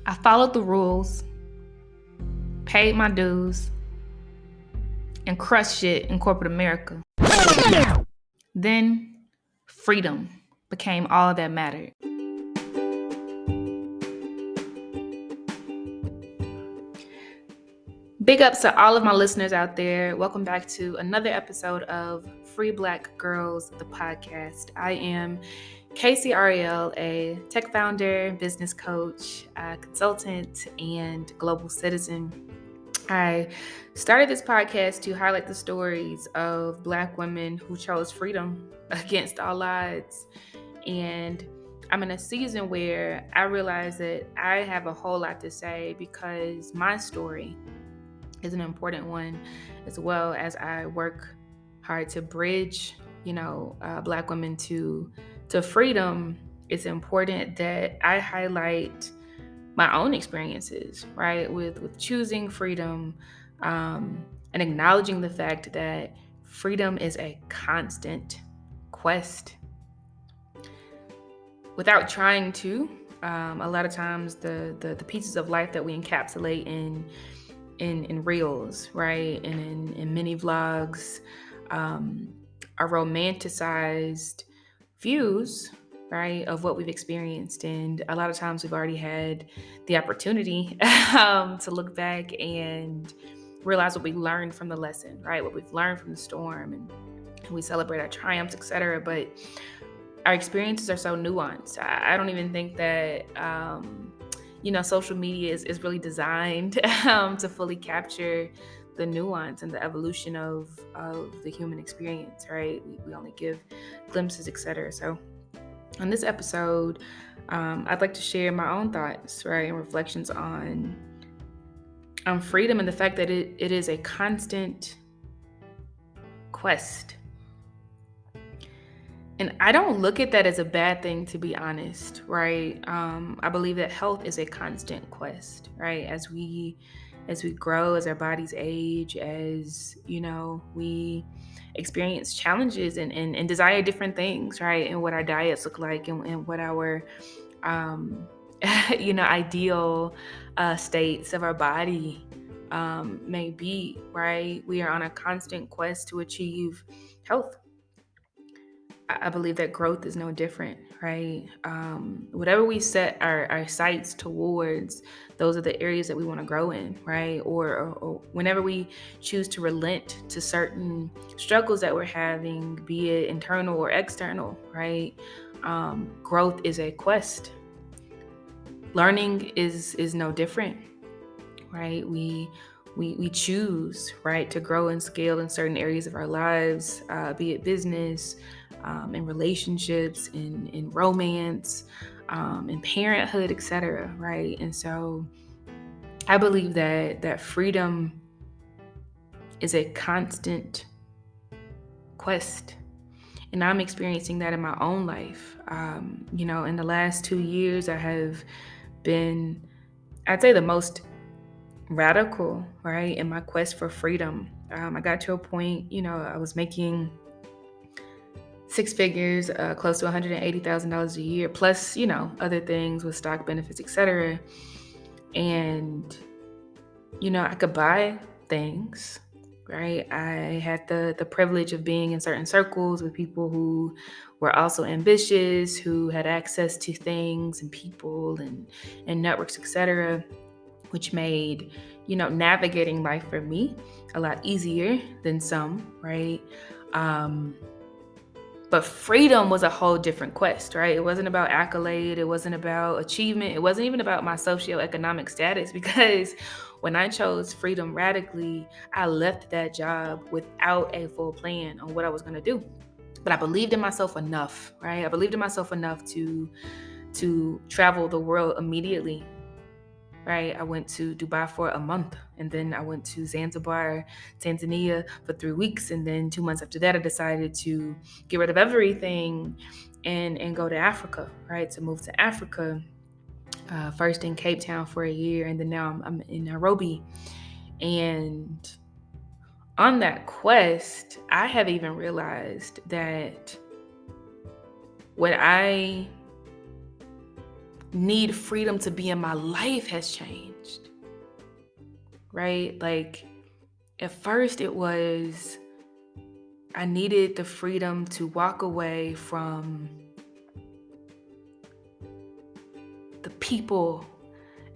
I followed the rules, paid my dues, and crushed shit in corporate America. Then freedom became all that mattered. Big ups to all of my listeners out there. Welcome back to another episode of Free Black Girls, the podcast. I am Casey Ariel, a tech founder, business coach, consultant, and global citizen. I started this podcast to highlight the stories of Black women who chose freedom against all odds. And I'm in a season where I realize that I have a whole lot to say because my story is an important one, as well as I work hard to bridge, Black women to freedom. It's important that I highlight my own experiences, right, with choosing freedom, and acknowledging the fact that freedom is a constant quest. Without trying to, a lot of times the pieces of life that we encapsulate in reels, right, and in many vlogs, are romanticized views, right, of what we've experienced. And a lot of times we've already had the opportunity to look back and realize what we learned from the lesson, right, what we've learned from the storm, and we celebrate our triumphs, etc. But our experiences are so nuanced. I don't even think that social media is really designed to fully capture the nuance and the evolution of the human experience, right? We only give glimpses, etc. So on this episode, I'd like to share my own thoughts, right, and reflections on freedom and the fact that it is a constant quest. And I don't look at that as a bad thing, to be honest, right? I believe that health is a constant quest, right? As we grow, as our bodies age, as we experience challenges and desire different things, right? And what our diets look like, and what our ideal states of our body may be, right? We are on a constant quest to achieve health. I believe that growth is no different, right? Whatever we set our sights towards, those are the areas that we want to grow in, right? Or whenever we choose to relent to certain struggles that we're having, be it internal or external, right? Growth is a quest. Learning is no different, right? We choose, right, to grow and scale in certain areas of our lives, be it business, in relationships, in romance, in parenthood, etc. Right? And so I believe that freedom is a constant quest. And I'm experiencing that in my own life. In the last 2 years, I have been, I'd say, the most radical, right, in my quest for freedom. I got to a point, I was making 6 figures, close to $180,000 a year, plus, other things with stock benefits, etc. And, I could buy things, right? I had the privilege of being in certain circles with people who were also ambitious, who had access to things and people and networks, etc., which made, navigating life for me a lot easier than some, right? But freedom was a whole different quest, right? It wasn't about accolade. It wasn't about achievement. It wasn't even about my socioeconomic status, because when I chose freedom radically, I left that job without a full plan on what I was going to do. But I believed in myself enough, right? I believed in myself enough to travel the world immediately. Right, I went to Dubai for a month, and then I went to Zanzibar, Tanzania for 3 weeks, and then 2 months after that, I decided to get rid of everything and go to Africa, right? To move to Africa, first in Cape Town for a year, and then now I'm in Nairobi. And on that quest, I have even realized that what I need freedom to be in my life has changed, right? Like at first it was, I needed the freedom to walk away from the people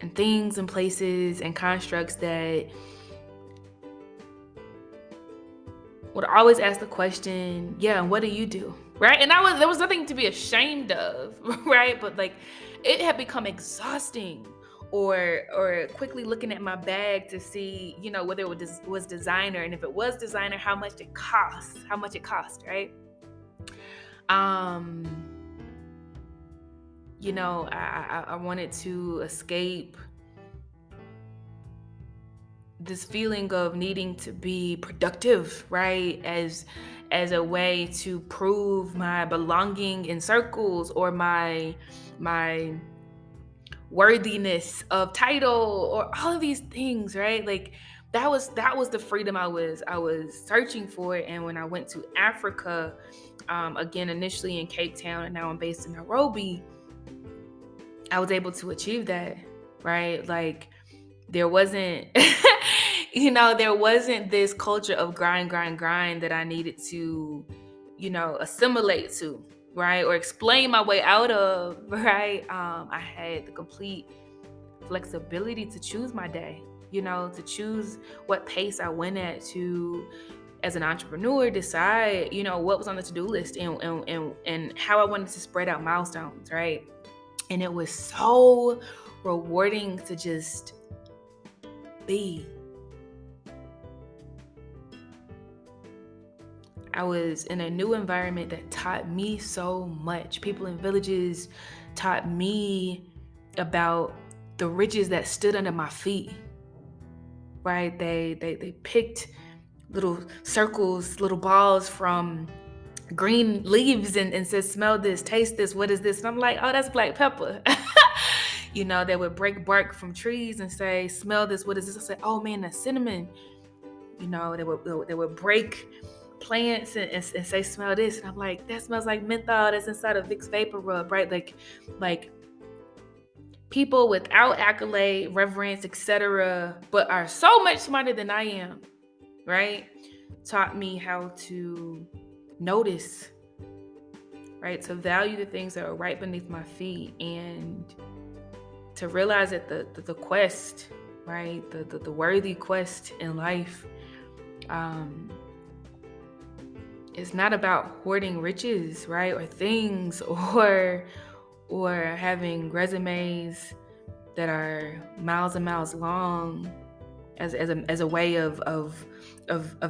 and things and places and constructs that would always ask the question, yeah, and what do you do? Right? And there was nothing to be ashamed of, right? But like it had become exhausting. Or quickly looking at my bag to see, whether it was designer, and if it was designer, how much it cost, right? Um, I wanted to escape this feeling of needing to be productive, right? As a way to prove my belonging in circles, or my worthiness of title, or all of these things, right? Like that was the freedom I was searching for. And when I went to Africa, again initially in Cape Town, and now I'm based in Nairobi, I was able to achieve that, right? Like there wasn't there wasn't this culture of grind that I needed to, assimilate to, right? Or explain my way out of, right? I had the complete flexibility to choose my day, to choose what pace I went at, to, as an entrepreneur, decide, what was on the to-do list, and how I wanted to spread out milestones, right? And it was so rewarding to just be. I was in a new environment that taught me so much. People in villages taught me about the riches that stood under my feet, right? They picked little circles, little balls from green leaves, and said, smell this, taste this, what is this? And I'm like, oh, that's black pepper. They would break bark from trees and say, smell this, what is this? I said, oh man, that's cinnamon. They would break plants and say, smell this. And I'm like, that smells like menthol that's inside of Vicks Vapor Rub, right? Like people without accolade, reverence, etc., but are so much smarter than I am, right? Taught me how to notice, right? To value the things that are right beneath my feet, and to realize that the quest, right? The worthy quest in life, it's not about hoarding riches, right? Or things, or having resumes that are miles and miles long as a way of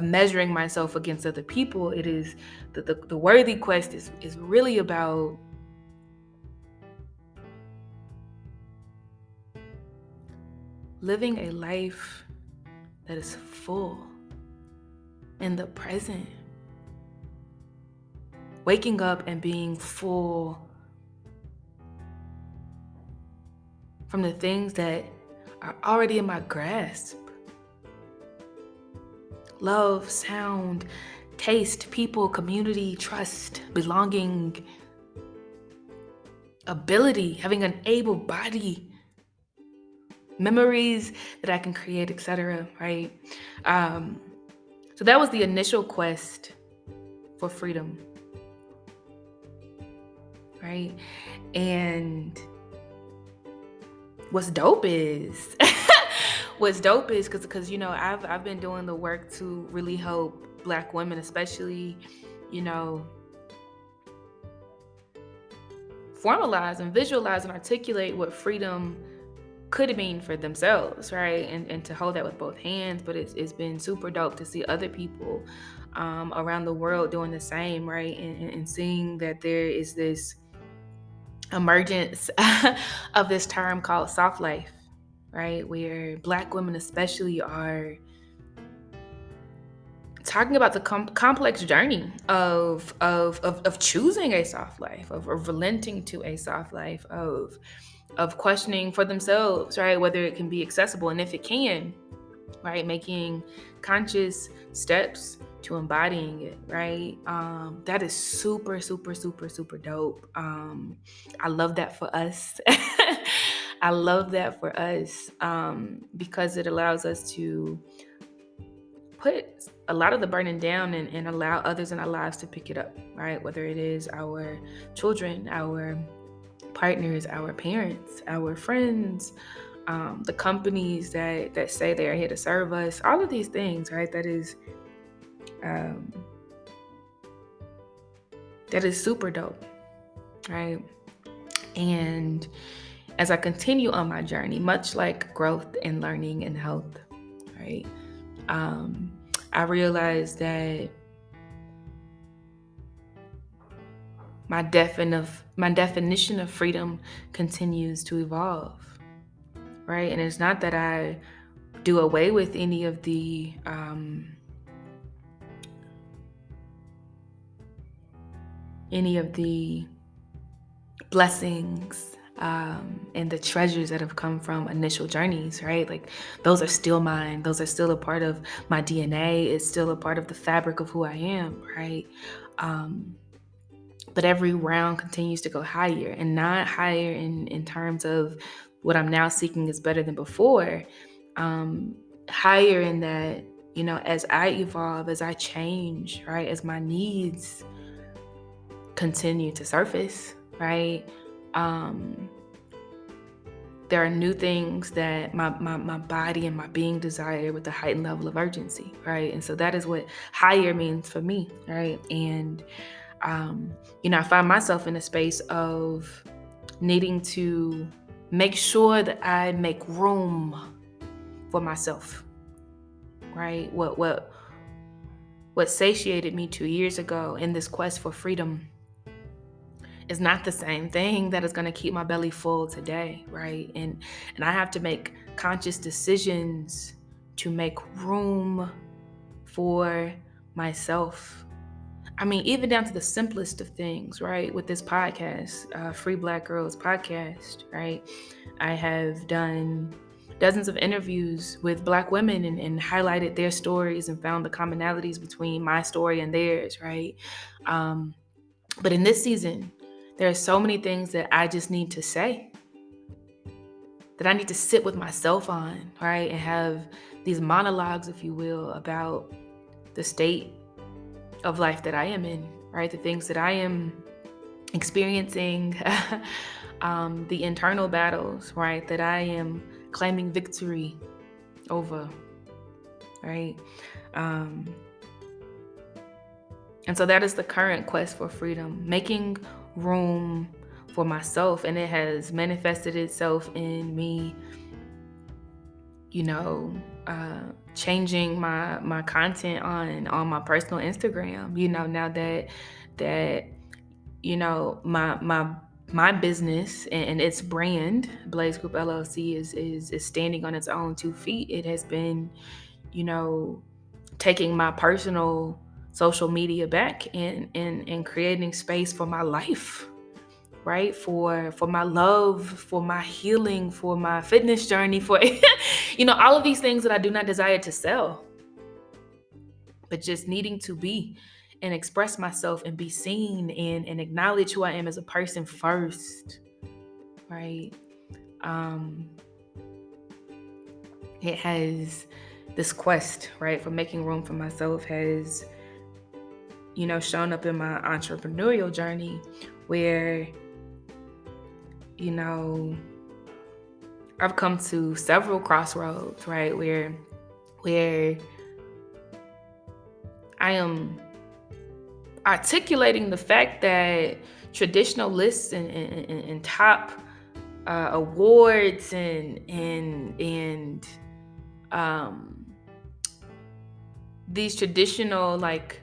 measuring myself against other people. It is the worthy quest is really about living a life that is full in the present. Waking up and being full from the things that are already in my grasp. Love, sound, taste, people, community, trust, belonging, ability, having an able body, memories that I can create, etc., right? So that was the initial quest for freedom, right? And what's dope is because I've been doing the work to really help Black women, especially, formalize and visualize and articulate what freedom could mean for themselves, right? And to hold that with both hands. But it's been super dope to see other people around the world doing the same, right? And seeing that there is this emergence of this term called soft life, right? Where Black women especially are talking about the complex journey of choosing a soft life, of relenting to a soft life, of questioning for themselves, right? Whether it can be accessible, and if it can, right? Making conscious steps to embodying it, right? That is super, super, super, super dope. I love that for us. I love that for us, because it allows us to put a lot of the burden down, and allow others in our lives to pick it up, right? Whether it is our children, our partners, our parents, our friends, the companies that say they are here to serve us, all of these things, right? Um, that is super dope, right? And as I continue on my journey, much like growth and learning and health, right? Um, I realized that my definition of freedom continues to evolve, right? And it's not that I do away with any of the blessings, and the treasures that have come from initial journeys, right? Like, those are still mine. Those are still a part of my DNA. It's still a part of the fabric of who I am, right? But every round continues to go higher, and not higher in terms of what I'm now seeking is better than before. Higher in that, as I evolve, as I change, right? As my needs continue to surface, right? There are new things that my body and my being desire with a heightened level of urgency, right? And so that is what higher means for me, right? And I find myself in a space of needing to make sure that I make room for myself, right? What satiated me 2 years ago in this quest for freedom is not the same thing that is going to keep my belly full today, right? And I have to make conscious decisions to make room for myself. I mean, even down to the simplest of things, right? With this podcast, Free Black Girls podcast, right? I have done dozens of interviews with Black women, and highlighted their stories and found the commonalities between my story and theirs, right? But in this season, there are so many things that I just need to say, that I need to sit with myself on, right? And have these monologues, if you will, about the state of life that I am in, right? The things that I am experiencing, the internal battles, right? That I am claiming victory over, right? And so that is the current quest for freedom, making room for myself. And it has manifested itself in me, changing my content on my personal Instagram, now that my business and its brand, Blaze Group LLC, is standing on its own 2 feet. It has been, taking my personal social media back, and creating space for my life, right? For my love, for my healing, for my fitness journey, for all of these things that I do not desire to sell, but just needing to be and express myself and be seen, and acknowledge who I am as a person first, right? It has, this quest, right, for making room for myself has, shown up in my entrepreneurial journey, where, I've come to several crossroads, right, where I am articulating the fact that traditional lists and top awards and these traditional, like,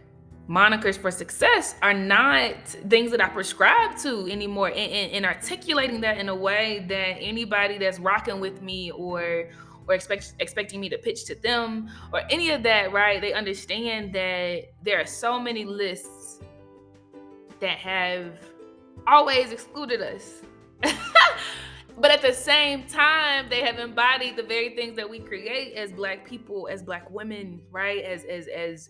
monikers for success are not things that I prescribe to anymore, and articulating that in a way that anybody that's rocking with me or expecting me to pitch to them or any of that, right? They understand that there are so many lists that have always excluded us. But at the same time, they have embodied the very things that we create as Black people, as Black women, right? As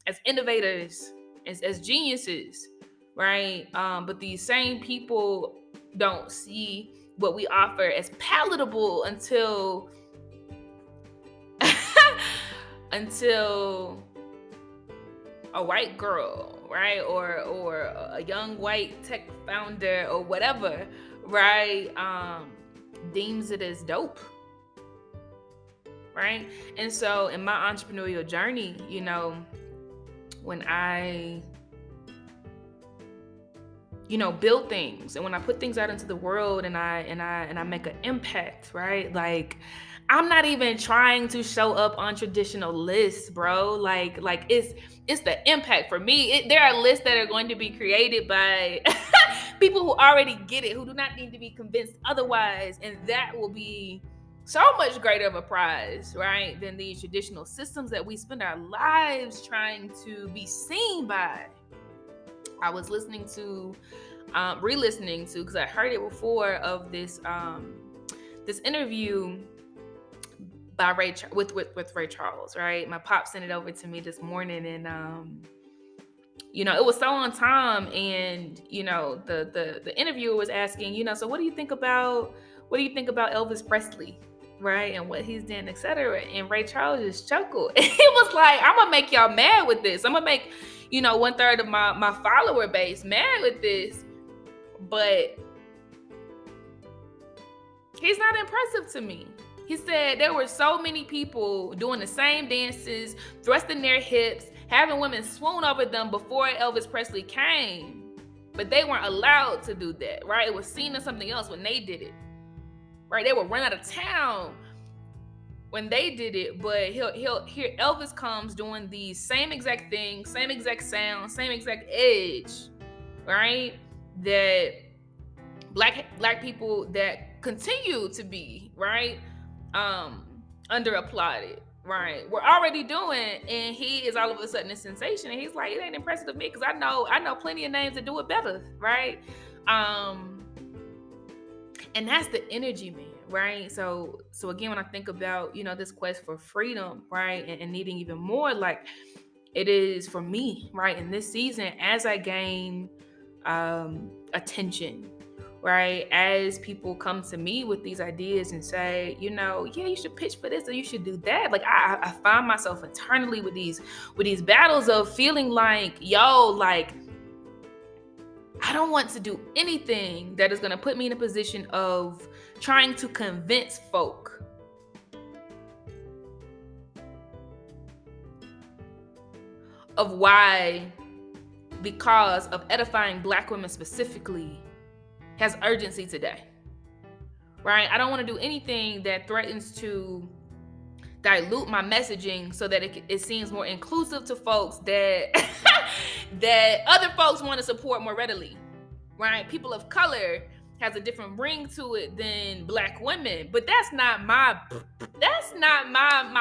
as innovators, as geniuses, right? But these same people don't see what we offer as palatable until a white girl, right, or a young white tech founder or whatever, right, deems it as dope, right? And so in my entrepreneurial journey, when I build things, and when I put things out into the world, and I make an impact, right? Like, I'm not even trying to show up on traditional lists, bro. Like it's the impact for me. There are lists that are going to be created by people who already get it, who do not need to be convinced otherwise, and that will be so much greater of a prize, right, than these traditional systems that we spend our lives trying to be seen by. I was listening to, re-listening to, because I heard it before, of this interview by with Ray Charles, right? My pop sent it over to me this morning, and it was so on time. And the interviewer was asking, so what do you think about Elvis Presley, right, and what he's done, etc. And Ray Charles just chuckled. He was like, I'm gonna make y'all mad with this. I'm gonna make 1/3 of my follower base mad with this, but he's not impressive to me. He said there were so many people doing the same dances, thrusting their hips, having women swoon over them before Elvis Presley came, but they weren't allowed to do that, right? It was seen as something else when they did it, right? They would run out of town when they did it, but here Elvis comes doing the same exact thing, same exact sound, same exact edge, right? That black people that continue to be, right, under applauded, right, we're already doing, and he is all of a sudden a sensation, and he's like, it ain't impressive to me because I know plenty of names that do it better, right? And that's the energy, man, right? So again, when I think about this quest for freedom, right, and needing even more, like, it is for me, right, in this season, as I gain attention, right, as people come to me with these ideas and say, yeah, you should pitch for this or you should do that, like, I find myself internally with these battles of feeling like, like, I don't want to do anything that is going to put me in a position of trying to convince folk of why, because of edifying Black women specifically, has urgency today, right? I don't want to do anything that threatens to dilute my messaging so that it seems more inclusive to folks that that other folks want to support more readily, right? People of color has a different ring to it than Black women, but that's not my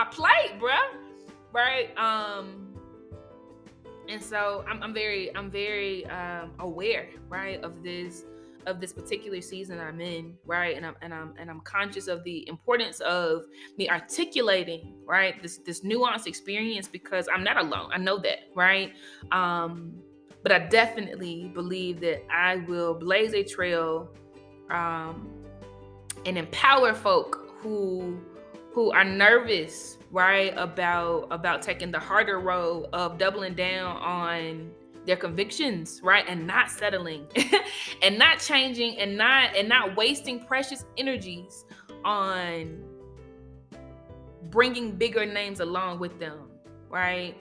plight, bruh, right? And so I'm very aware, right, of this particular season I'm in, right, and I'm conscious of the importance of me articulating, right, this nuanced experience, because I'm not alone. I know that, right, but I definitely believe that I will blaze a trail and empower folk who are nervous, right, about taking the harder road of doubling down on their convictions, right, and not settling and not changing and not wasting precious energies on bringing bigger names along with them, right?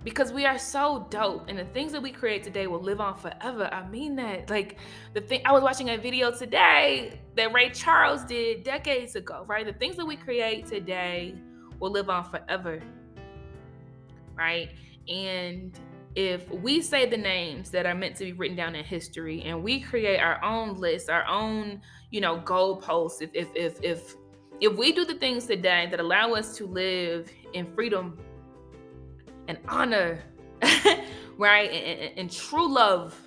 Because we are so dope, and the things that we create today will live on forever. I mean that. Like, I was watching a video today that Ray Charles did decades ago, right? The things that we create today will live on forever, right? And if we say the names that are meant to be written down in history, and we create our own list, our own, goalposts, if we do the things today that allow us to live in freedom and honor, right, and true love,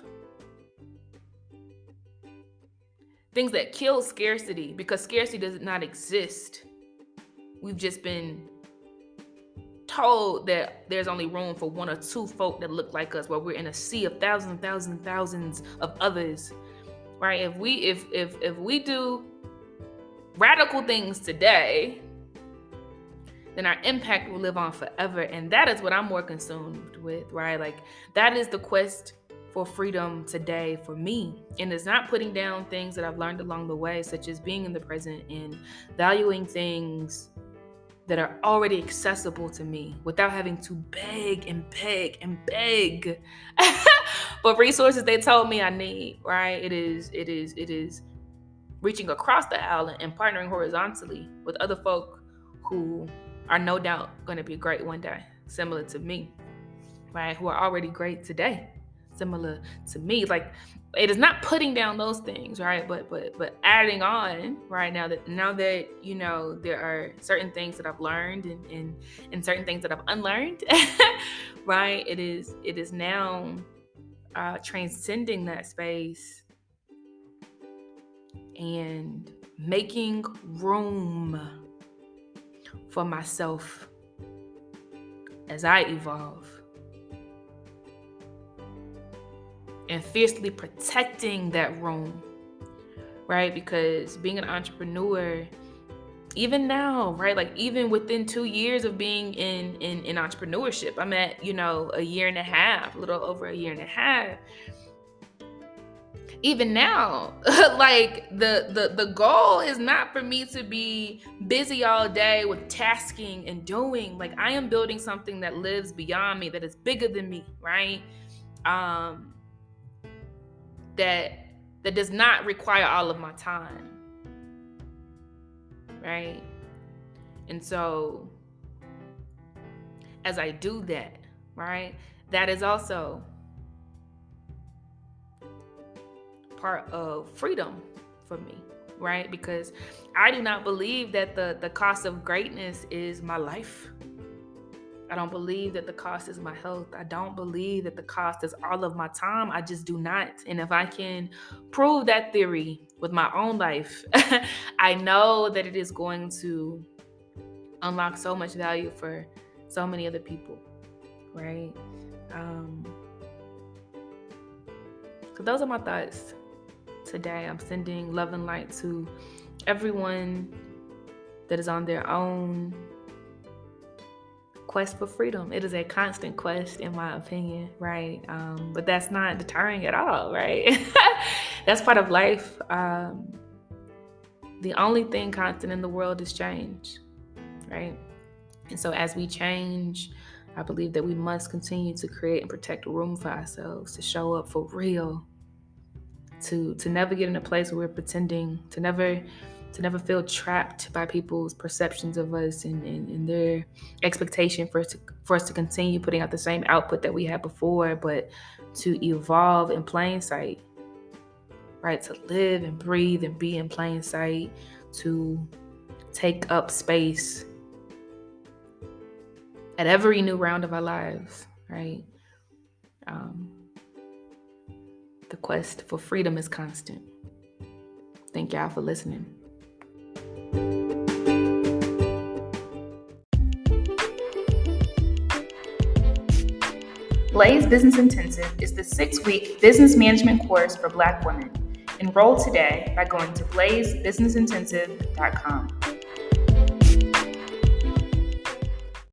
things that kill scarcity, because scarcity does not exist. We've just been told that there's only room for one or two folk that look like us, while we're in a sea of thousands of others, right? If we do radical things today, then our impact will live on forever. And that is what I'm more consumed with, right? Like, that is the quest for freedom today for me. And it's not putting down things that I've learned along the way, such as being in the present and valuing things that are already accessible to me without having to beg for resources they told me I need, right? It is reaching across the aisle and partnering horizontally with other folk who are no doubt going to be great one day, similar to me, right? Who are already great today, similar to me. Like, it is not putting down those things, right? But adding on, right? Now that you know, there are certain things that I've learned and certain things that I've unlearned, right? It is now transcending that space and making room for myself as I evolve, and fiercely protecting that room, right? Because being an entrepreneur, even now, right? Like, even within 2 years of being in entrepreneurship, I'm at, you know, a year and a half, a little over a year and a half. Even now, like, the goal is not for me to be busy all day with tasking and doing. Like, I am building something that lives beyond me, that is bigger than me, right? That does not require all of my time, right? And so as I do that, right, that is also part of freedom for me, right? Because I do not believe that the cost of greatness is my life. I don't believe that the cost is my health. I don't believe that the cost is all of my time. I just do not. And if I can prove that theory with my own life, I know that it is going to unlock so much value for so many other people, right? So those are my thoughts today. I'm sending love and light to everyone that is on their own quest for freedom. It is a constant quest, in my opinion, right? But that's not deterring at all, right? That's part of life. The only thing constant in the world is change, right? And so as we change, I believe that we must continue to create and protect room for ourselves, to show up for real, to never get in a place where we're pretending, to never feel trapped by people's perceptions of us and their expectation for us to continue putting out the same output that we had before, but to evolve in plain sight, right? To live and breathe and be in plain sight, to take up space at every new round of our lives, right? The quest for freedom is constant. Thank y'all for listening. Blaze Business Intensive is the 6-week business management course for Black women. Enroll today by going to blazebusinessintensive.com.